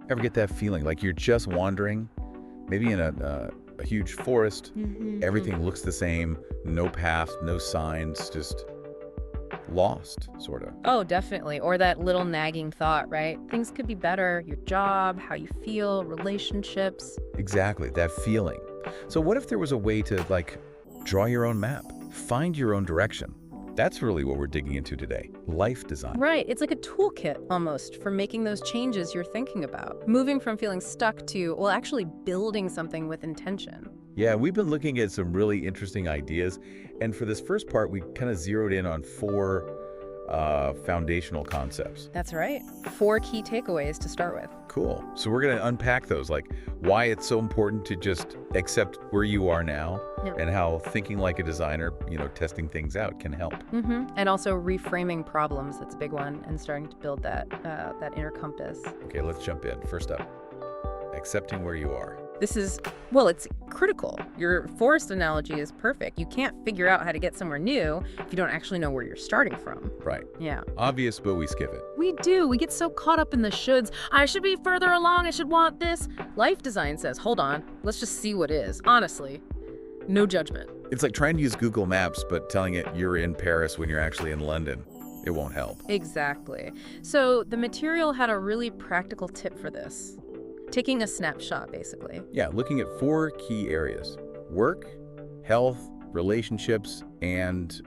Ever get that feeling like you're just wandering, maybe in a huge forest, everything looks the same, no path, no signs, just lost, sort of. Oh, definitely. Or that little nagging thought, right? Things could be better. Your job, how you feel, relationships. Exactly, that feeling. So what if there was a way to, like, draw your own map, find your own direction? That's really what we're digging into today, life design. Right. It's like a toolkit almost for making those changes you're thinking about. Moving from feeling stuck to, well, actually building something with intention. Yeah, we've been looking at some really interesting ideas, and for this first part, we kind of zeroed in on four foundational concepts. That's right. 4 key takeaways to start with. Cool. So we're going to unpack those, like why it's so important to just accept where you are now, Yep. and how thinking like a designer, testing things out can help. And also reframing problems. That's a big one. And starting to build that inner compass. Okay, let's jump in. First up, accepting where you are. This is, well, it's critical. Your forest analogy is perfect. You can't figure out how to get somewhere new if you don't actually know where you're starting from. Right. Yeah. Obvious, but we skip it. We do. We get so caught up in the shoulds. I should be further along. I should want this. Life design says, hold on, let's just see what is. Honestly, no judgment. It's like trying to use Google Maps, but telling it you're in Paris when you're actually in London. It won't help. Exactly. So the material had a really practical tip for this. Taking a snapshot, basically. Yeah, looking at 4 key areas: work, health, relationships, and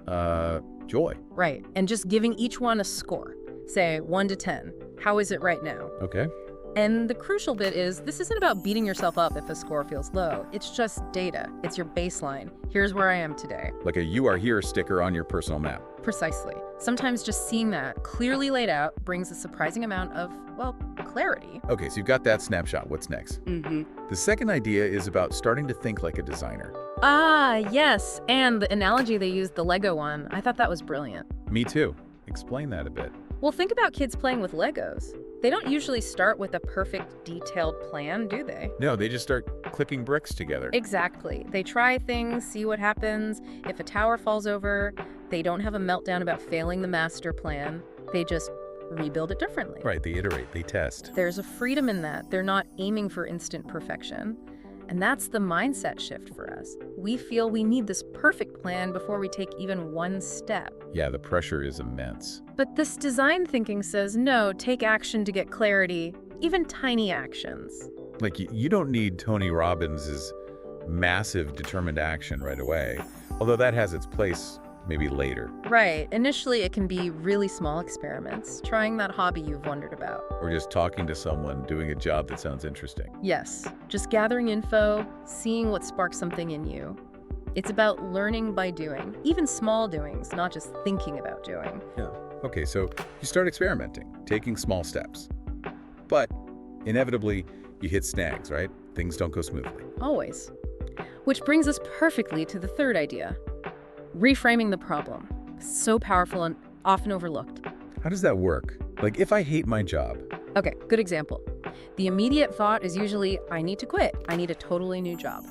joy. Right. And just giving each one a score. Say 1 to 10. How is it right now? Okay. And the crucial bit is, this isn't about beating yourself up if a score feels low. It's just data. It's your baseline. Here's where I am today. Like a "You Are Here" sticker on your personal map. Precisely. Sometimes just seeing that clearly laid out brings a surprising amount of, well, clarity. Okay, so you've got that snapshot. What's next? The second idea is about starting to think like a designer. Ah, yes. And the analogy they used, the Lego one, I thought that was brilliant. Me too. Explain that a bit. Well, think about kids playing with Legos. They don't usually start with a perfect, detailed plan, do they? No, they just start clicking bricks together. Exactly. They try things, see what happens. If a tower falls over, they don't have a meltdown about failing the master plan. They just rebuild it differently. Right, they iterate, they test. There's a freedom in that. They're not aiming for instant perfection. And that's the mindset shift for us. We feel we need this perfect plan before we take even one step. Yeah, the pressure is immense. But this design thinking says, no, take action to get clarity, even tiny actions. Like, you don't need Tony Robbins' massive determined action right away, although that has its place maybe later. Right. Initially, it can be really small experiments, trying that hobby you've wondered about. Or just talking to someone, doing a job that sounds interesting. Yes, just gathering info, seeing what sparks something in you. It's about learning by doing, even small doings, not just thinking about doing. Yeah. Okay, so you start experimenting, taking small steps. But inevitably, you hit snags, right? Things don't go smoothly. Always. Which brings us perfectly to the third idea. Reframing the problem. So powerful and often overlooked. How does that work? Like, if I hate my job. Okay, good example. The immediate thought is usually, I need to quit. I need a totally new job.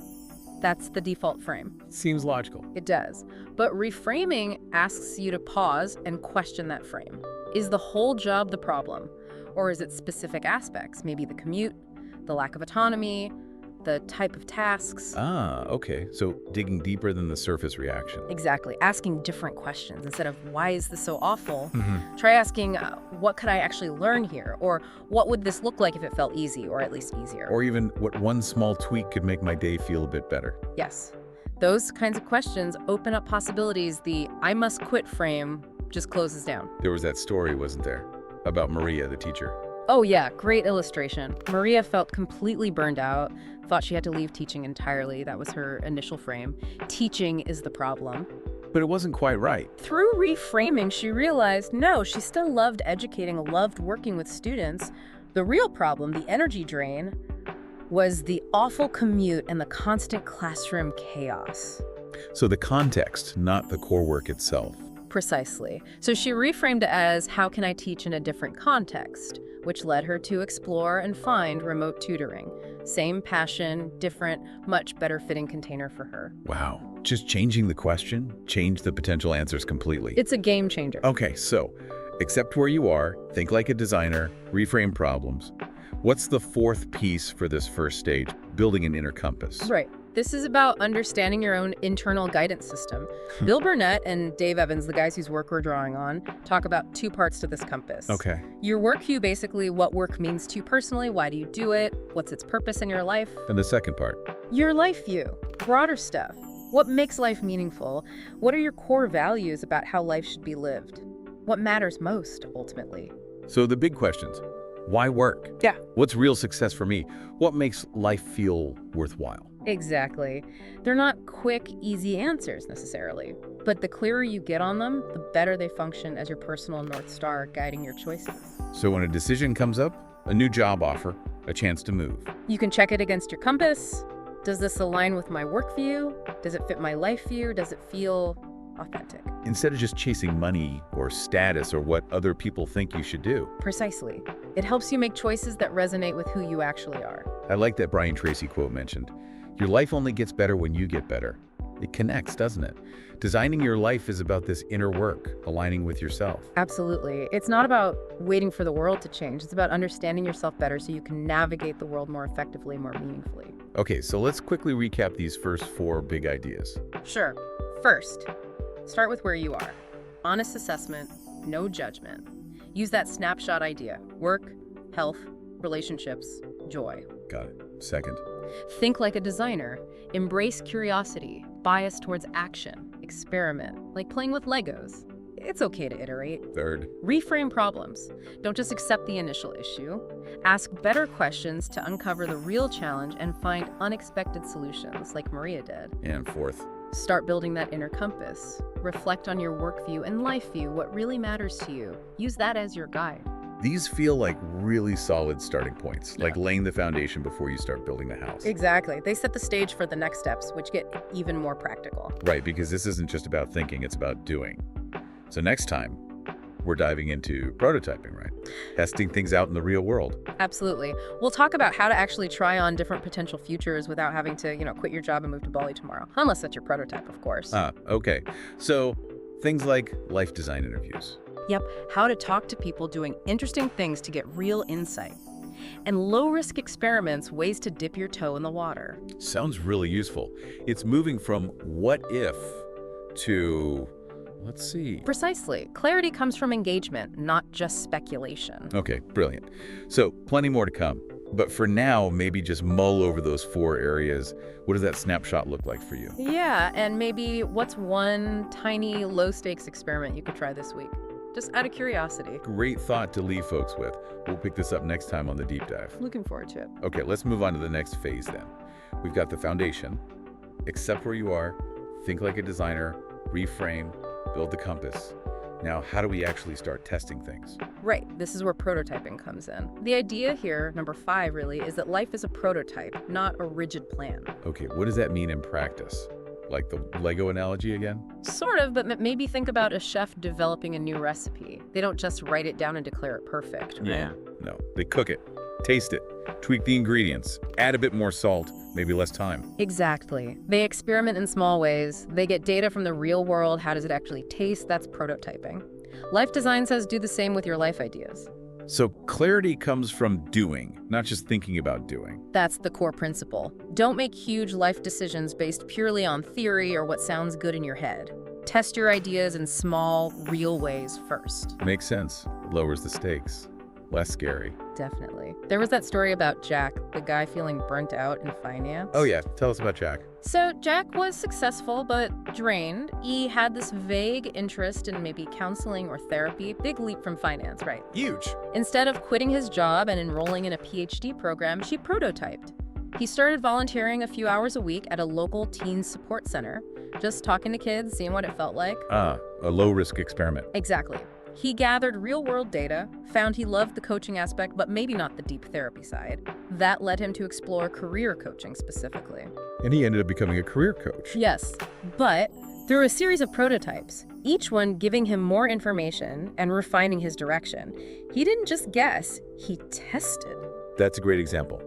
That's the default frame. Seems logical. It does. But reframing asks you to pause and question that frame. Is the whole job the problem? Or is it specific aspects? Maybe the commute, the lack of autonomy, the type of tasks. Ah, okay. So digging deeper than the surface reaction. Exactly. Asking different questions. Instead of, why is this so awful? Try asking, what could I actually learn here? Or what would this look like if it felt easy, or at least easier? Or even what one small tweak could make my day feel a bit better. Yes. Those kinds of questions open up possibilities. The I must quit frame just closes down. There was that story, wasn't there? About Maria, the teacher. Oh yeah, great illustration. Maria felt completely burned out, thought she had to leave teaching entirely. That was her initial frame. Teaching is the problem. But it wasn't quite right. Through reframing, she realized, no, she still loved educating, loved working with students. The real problem, the energy drain, was the awful commute and the constant classroom chaos. So the context, not the core work itself. Precisely. So she reframed it as, how can I teach in a different context? Which led her to explore and find remote tutoring. Same passion, different, much better fitting container for her. Wow. Just changing the question changed the potential answers completely. It's a game changer. Okay, so accept where you are, think like a designer, reframe problems. What's the fourth piece for this first stage, building an inner compass? Right. This is about understanding your own internal guidance system. Bill Burnett and Dave Evans, the guys whose work we're drawing on, talk about two parts to this compass. Okay. Your work view, basically what work means to you personally, why do you do it, what's its purpose in your life. And the second part? Your life view, broader stuff. What makes life meaningful? What are your core values about how life should be lived? What matters most, ultimately? So the big questions. Why work? Yeah. What's real success for me? What makes life feel worthwhile? Exactly. They're not quick, easy answers necessarily, but the clearer you get on them, the better they function as your personal North Star guiding your choices. So when a decision comes up, a new job offer, a chance to move. You can check it against your compass. Does this align with my work view? Does it fit my life view? Does it feel authentic? Instead of just chasing money or status or what other people think you should do. Precisely. It helps you make choices that resonate with who you actually are. I like that Brian Tracy quote mentioned. Your life only gets better when you get better. It connects, doesn't it? Designing your life is about this inner work, aligning with yourself. Absolutely. It's not about waiting for the world to change. It's about understanding yourself better so you can navigate the world more effectively, more meaningfully. Okay, so let's quickly recap these first four big ideas. Sure. First, start with where you are. Honest assessment, no judgment. Use that snapshot idea. Work, health, relationships, joy. Got it. Second. Think like a designer. Embrace curiosity, bias towards action, experiment, like playing with Legos. It's okay to iterate. Third. Reframe problems. Don't just accept the initial issue. Ask better questions to uncover the real challenge and find unexpected solutions, like Maria did. And fourth. Start building that inner compass. Reflect on your work view and life view, what really matters to you. Use that as your guide. These feel like really solid starting points, like laying the foundation before you start building the house. Exactly. They set the stage for the next steps, which get even more practical. Right, because this isn't just about thinking, it's about doing. So next time, we're diving into prototyping, right? Testing things out in the real world. Absolutely. We'll talk about how to actually try on different potential futures without having to, quit your job and move to Bali tomorrow. Unless that's your prototype, of course. Okay. So things like life design interviews. Yep, how to talk to people doing interesting things to get real insight. And low-risk experiments, ways to dip your toe in the water. Sounds really useful. It's moving from what if to, let's see. Precisely. Clarity comes from engagement, not just speculation. Okay, brilliant. So plenty more to come. But for now, maybe just mull over those four areas. What does that snapshot look like for you? Yeah, and maybe what's one tiny low-stakes experiment you could try this week? Just out of curiosity. Great thought to leave folks with. We'll pick this up next time on the deep dive. Looking forward to it. Okay, let's move on to the next phase then. We've got the foundation. Accept where you are, think like a designer, reframe, build the compass. Now, how do we actually start testing things? Right, this is where prototyping comes in. The idea here, number 5 really, is that life is a prototype, not a rigid plan. Okay, what does that mean in practice? Like the Lego analogy again? Sort of, but maybe think about a chef developing a new recipe. They don't just write it down and declare it perfect, right? Yeah. No, they cook it, taste it, tweak the ingredients, add a bit more salt, maybe less time. Exactly. They experiment in small ways. They get data from the real world. How does it actually taste? That's prototyping. Life design says do the same with your life ideas. So clarity comes from doing, not just thinking about doing. That's the core principle. Don't make huge life decisions based purely on theory or what sounds good in your head. Test your ideas in small, real ways first. Makes sense. Lowers the stakes. Less scary. Definitely. There was that story about Jack, the guy feeling burnt out in finance. Oh yeah, tell us about Jack. So Jack was successful but drained. He had this vague interest in maybe counseling or therapy. Big leap from finance, right? Huge. Instead of quitting his job and enrolling in a PhD program, she prototyped. He started volunteering a few hours a week at a local teen support center, just talking to kids, seeing what it felt like. A low-risk experiment. Exactly. He gathered real-world data, found he loved the coaching aspect, but maybe not the deep therapy side. That led him to explore career coaching specifically. And he ended up becoming a career coach. Yes, but through a series of prototypes, each one giving him more information and refining his direction. He didn't just guess, he tested. That's a great example.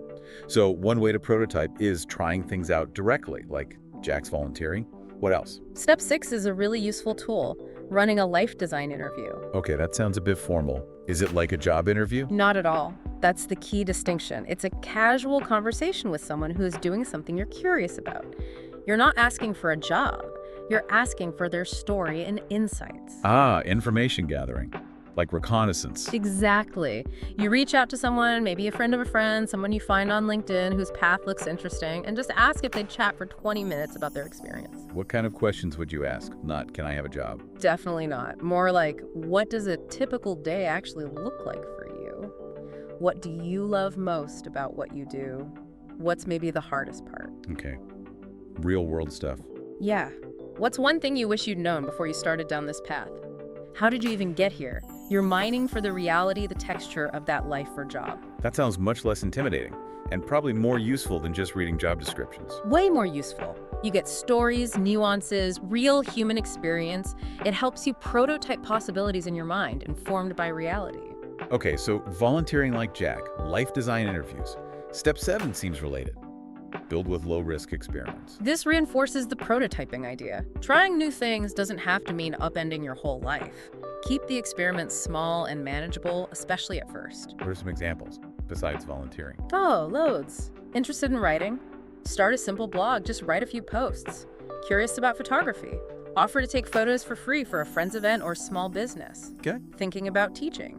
So one way to prototype is trying things out directly, like Jack's volunteering. What else? Step 6 is a really useful tool. running a life design interview. Okay, that sounds a bit formal. Is it like a job interview? Not at all. That's the key distinction. It's a casual conversation with someone who is doing something you're curious about. You're not asking for a job. You're asking for their story and insights. Ah, information gathering. Like reconnaissance. Exactly. You reach out to someone, maybe a friend of a friend, someone you find on LinkedIn whose path looks interesting, and just ask if they'd chat for 20 minutes about their experience. What kind of questions would you ask? Not, can I have a job? Definitely not. More like, what does a typical day actually look like for you? What do you love most about what you do? What's maybe the hardest part? Okay. Real world stuff. Yeah. What's one thing you wish you'd known before you started down this path? How did you even get here? You're mining for the reality, the texture of that life or job. That sounds much less intimidating, and probably more useful than just reading job descriptions. Way more useful. You get stories, nuances, real human experience. It helps you prototype possibilities in your mind, informed by reality. Okay, so volunteering like Jack, life design interviews. Step 7 seems related. Build with low-risk experiments. This reinforces the prototyping idea. Trying new things doesn't have to mean upending your whole life. Keep the experiments small and manageable, especially at first. What are some examples, besides volunteering? Oh, loads. Interested in writing? Start a simple blog, just write a few posts. Curious about photography? Offer to take photos for free for a friend's event or small business. Okay. Thinking about teaching?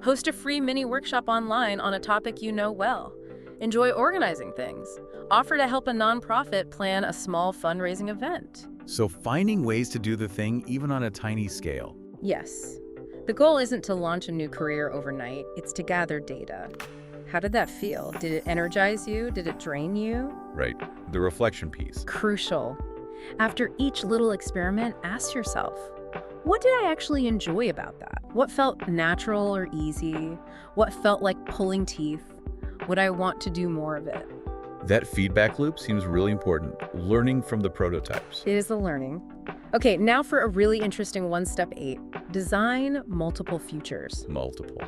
Host a free mini workshop online on a topic you know well. Enjoy organizing things. Offer to help a nonprofit plan a small fundraising event. So finding ways to do the thing even on a tiny scale. Yes. The goal isn't to launch a new career overnight, it's to gather data. How did that feel? Did it energize you? Did it drain you? Right. The reflection piece. Crucial. After each little experiment, ask yourself, what did I actually enjoy about that? What felt natural or easy? What felt like pulling teeth? Would I want to do more of it? That feedback loop seems really important. Learning from the prototypes. It is the learning. Okay, now for a really interesting one-step 8. Design multiple futures. Multiple.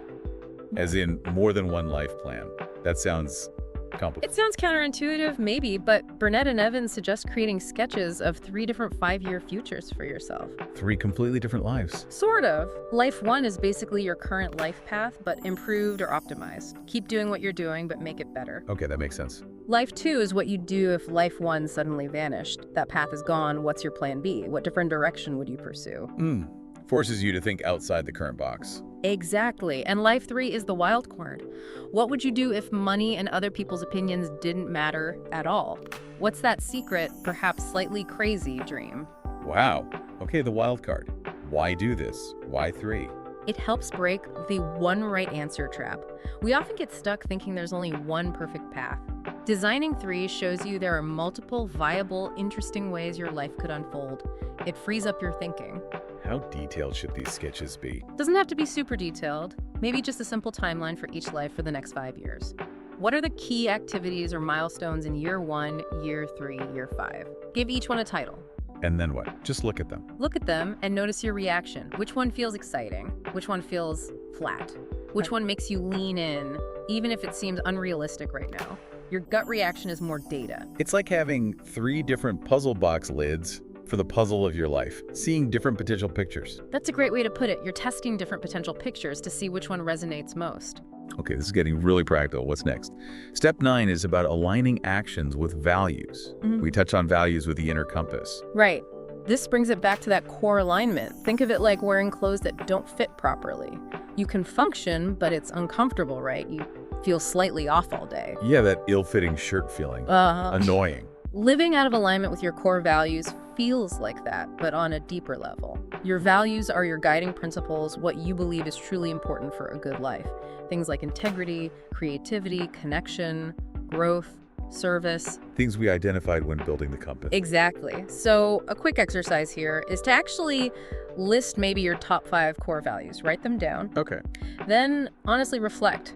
As in more than one life plan. That sounds complicated. It sounds counterintuitive, maybe, but Burnett and Evans suggest creating sketches of 3 different 5-year futures for yourself. 3 completely different lives. Sort of. Life 1 is basically your current life path, but improved or optimized. Keep doing what you're doing, but make it better. Okay, that makes sense. Life 2 is what you'd do if life 1 suddenly vanished. That path is gone. What's your plan B? What different direction would you pursue? Forces you to think outside the current box. Exactly. And life 3 is the wild card. What would you do if money and other people's opinions didn't matter at all? What's that secret, perhaps slightly crazy dream? Wow. Okay, the wild card. Why do this? Why 3? It helps break the one right answer trap. We often get stuck thinking there's only one perfect path. Designing 3 shows you there are multiple viable, interesting ways your life could unfold. It frees up your thinking. How detailed should these sketches be? Doesn't have to be super detailed. Maybe just a simple timeline for each life for the next 5 years. What are the key activities or milestones in year 1, year 3, year 5? Give each one a title. And then what? Just look at them. Look at them and notice your reaction. Which one feels exciting? Which one feels flat? Which one makes you lean in, even if it seems unrealistic right now? Your gut reaction is more data. It's like having 3 different puzzle box lids for the puzzle of your life, seeing different potential pictures. That's a great way to put it. You're testing different potential pictures to see which one resonates most. Okay, this is getting really practical. What's next? Step 9 is about aligning actions with values. We touch on values with the inner compass. Right. This brings it back to that core alignment. Think of it like wearing clothes that don't fit properly. You can function, but it's uncomfortable, right? You feel slightly off all day. Yeah, that ill-fitting shirt feeling. Annoying. Living out of alignment with your core values feels like that, but on a deeper level. Your values are your guiding principles, what you believe is truly important for a good life. Things like integrity, creativity, connection, growth, service. Things we identified when building the compass. Exactly. So a quick exercise here is to actually list maybe your top 5 core values. Write them down. Okay. Then honestly reflect.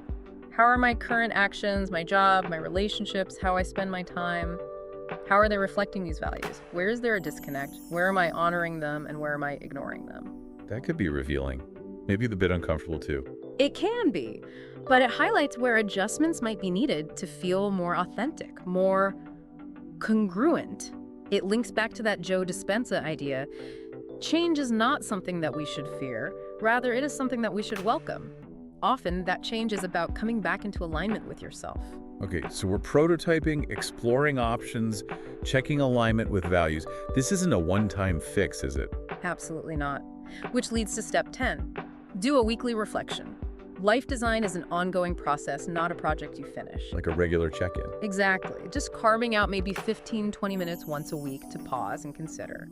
How are my current actions, my job, my relationships, how I spend my time? How are they reflecting these values? Where is there a disconnect? Where am I honoring them and where am I ignoring them? That could be revealing. Maybe a bit uncomfortable too. It can be, but it highlights where adjustments might be needed to feel more authentic, more congruent. It links back to that Joe Dispenza idea. Change is not something that we should fear. Rather, it is something that we should welcome. Often, that change is about coming back into alignment with yourself. Okay, so we're prototyping, exploring options, checking alignment with values. This isn't a one-time fix, is it? Absolutely not. Which leads to step 10. Do a weekly reflection. Life design is an ongoing process, not a project you finish. Like a regular check-in. Exactly. Just carving out maybe 15-20 minutes once a week to pause and consider.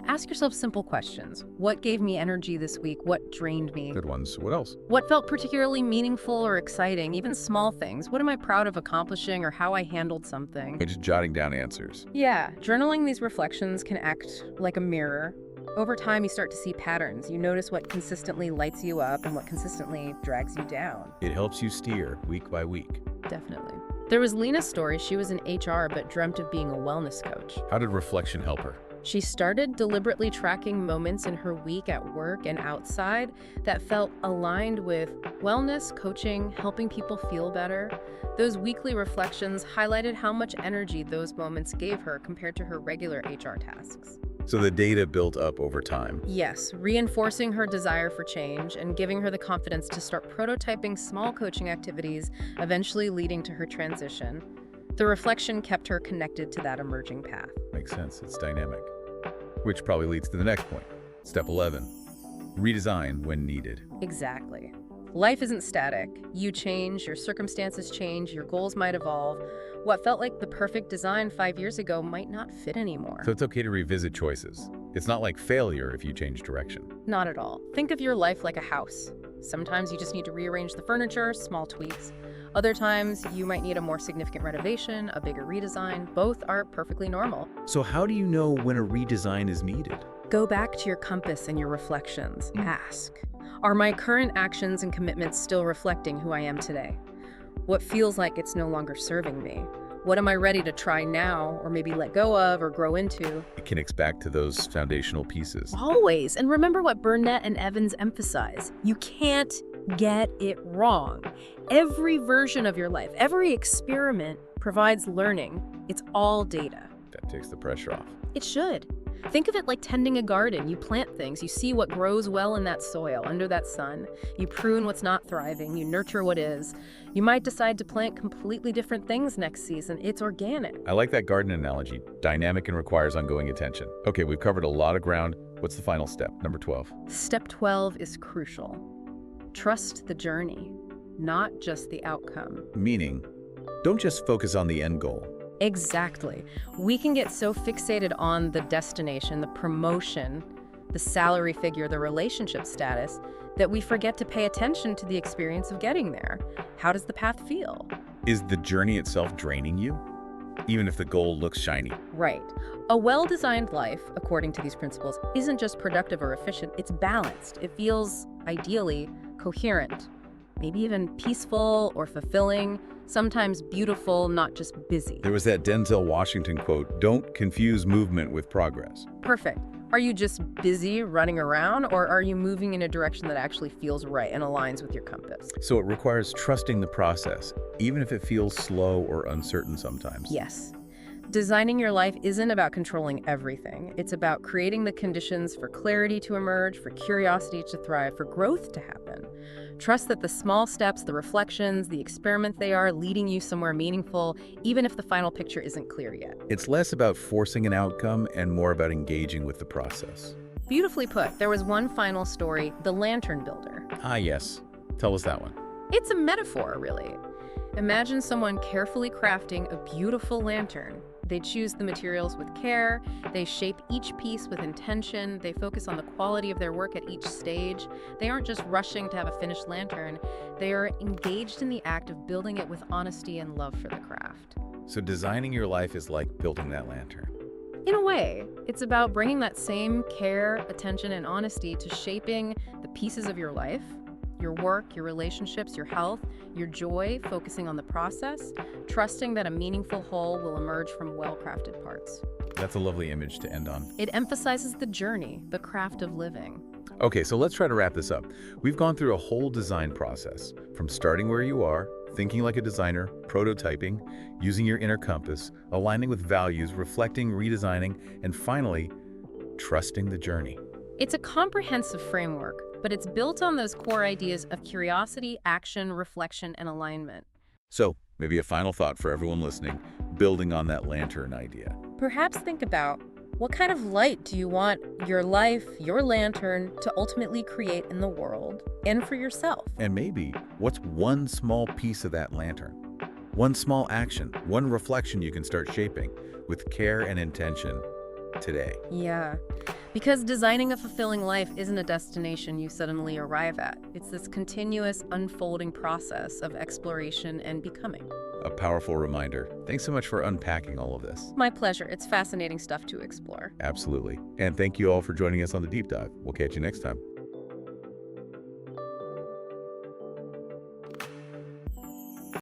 Ask yourself simple questions. What gave me energy this week? What drained me? Good ones. What else? What felt particularly meaningful or exciting? Even small things. What am I proud of accomplishing or how I handled something? Just jotting down answers. Yeah, journaling these reflections can act like a mirror. Over time, you start to see patterns. You notice what consistently lights you up and what consistently drags you down. It helps you steer week by week. Definitely. There was Lena's story. She was in HR but dreamt of being a wellness coach. How did reflection help her? She started deliberately tracking moments in her week at work and outside that felt aligned with wellness, coaching, helping people feel better. Those weekly reflections highlighted how much energy those moments gave her compared to her regular HR tasks. So the data built up over time. Yes, reinforcing her desire for change and giving her the confidence to start prototyping small coaching activities, eventually leading to her transition. The reflection kept her connected to that emerging path. Makes sense. It's dynamic. Which probably leads to the next point. Step 11. Redesign when needed. Exactly. Life isn't static. You change, your circumstances change, your goals might evolve. What felt like the perfect design 5 years ago might not fit anymore. So it's okay to revisit choices. It's not like failure if you change direction. Not at all. Think of your life like a house. Sometimes you just need to rearrange the furniture, small tweaks. Other times, you might need a more significant renovation, a bigger redesign. Both are perfectly normal. So how do you know when a redesign is needed? Go back to your compass and your reflections. Ask, are my current actions and commitments still reflecting who I am today? What feels like it's no longer serving me? What am I ready to try now, or maybe let go of, or grow into? It connects back to those foundational pieces. Always. And remember what Burnett and Evans emphasize. You can't get it wrong. Every version of your life, every experiment provides learning. It's all data. That takes the pressure off. It should. Think of it like tending a garden. You plant things. You see what grows well in that soil, under that sun. You prune what's not thriving. You nurture what is. You might decide to plant completely different things next season. It's organic. I like that garden analogy. Dynamic and requires ongoing attention. Okay, we've covered a lot of ground. What's the final step? Number 12. Step 12 is crucial. Trust the journey, not just the outcome. Meaning, don't just focus on the end goal. Exactly. We can get so fixated on the destination, the promotion, the salary figure, the relationship status, that we forget to pay attention to the experience of getting there. How does the path feel? Is the journey itself draining you? Even if the goal looks shiny. Right. A well-designed life, according to these principles, isn't just productive or efficient, it's balanced. It feels, ideally, coherent, maybe even peaceful or fulfilling, sometimes beautiful, not just busy. There was that Denzel Washington quote, "Don't confuse movement with progress." Perfect. Are you just busy running around, or are you moving in a direction that actually feels right and aligns with your compass? So it requires trusting the process, even if it feels slow or uncertain sometimes. Yes. Designing your life isn't about controlling everything. It's about creating the conditions for clarity to emerge, for curiosity to thrive, for growth to happen. Trust that the small steps, the reflections, the experiments, they are leading you somewhere meaningful, even if the final picture isn't clear yet. It's less about forcing an outcome and more about engaging with the process. Beautifully put. There was one final story, the lantern builder. Ah, yes. Tell us that one. It's a metaphor, really. Imagine someone carefully crafting a beautiful lantern. They choose the materials with care, they shape each piece with intention, they focus on the quality of their work at each stage. They aren't just rushing to have a finished lantern, they are engaged in the act of building it with honesty and love for the craft. So designing your life is like building that lantern. In a way, it's about bringing that same care, attention, and honesty to shaping the pieces of your life, your work, your relationships, your health, your joy, focusing on the process, trusting that a meaningful whole will emerge from well-crafted parts. That's a lovely image to end on. It emphasizes the journey, the craft of living. Okay, so let's try to wrap this up. We've gone through a whole design process, from starting where you are, thinking like a designer, prototyping, using your inner compass, aligning with values, reflecting, redesigning, and finally, trusting the journey. It's a comprehensive framework, but it's built on those core ideas of curiosity, action, reflection, and alignment. So, maybe a final thought for everyone listening, building on that lantern idea. Perhaps think about, what kind of light do you want your life, your lantern, to ultimately create in the world and for yourself? And maybe, what's one small piece of that lantern? One small action, one reflection you can start shaping with care and intention today. Yeah, because designing a fulfilling life isn't a destination you suddenly arrive at. It's this continuous unfolding process of exploration and becoming. A powerful reminder. Thanks so much for unpacking all of this. My pleasure. It's fascinating stuff to explore. Absolutely. And thank you all for joining us on the deep dive. We'll catch you next time.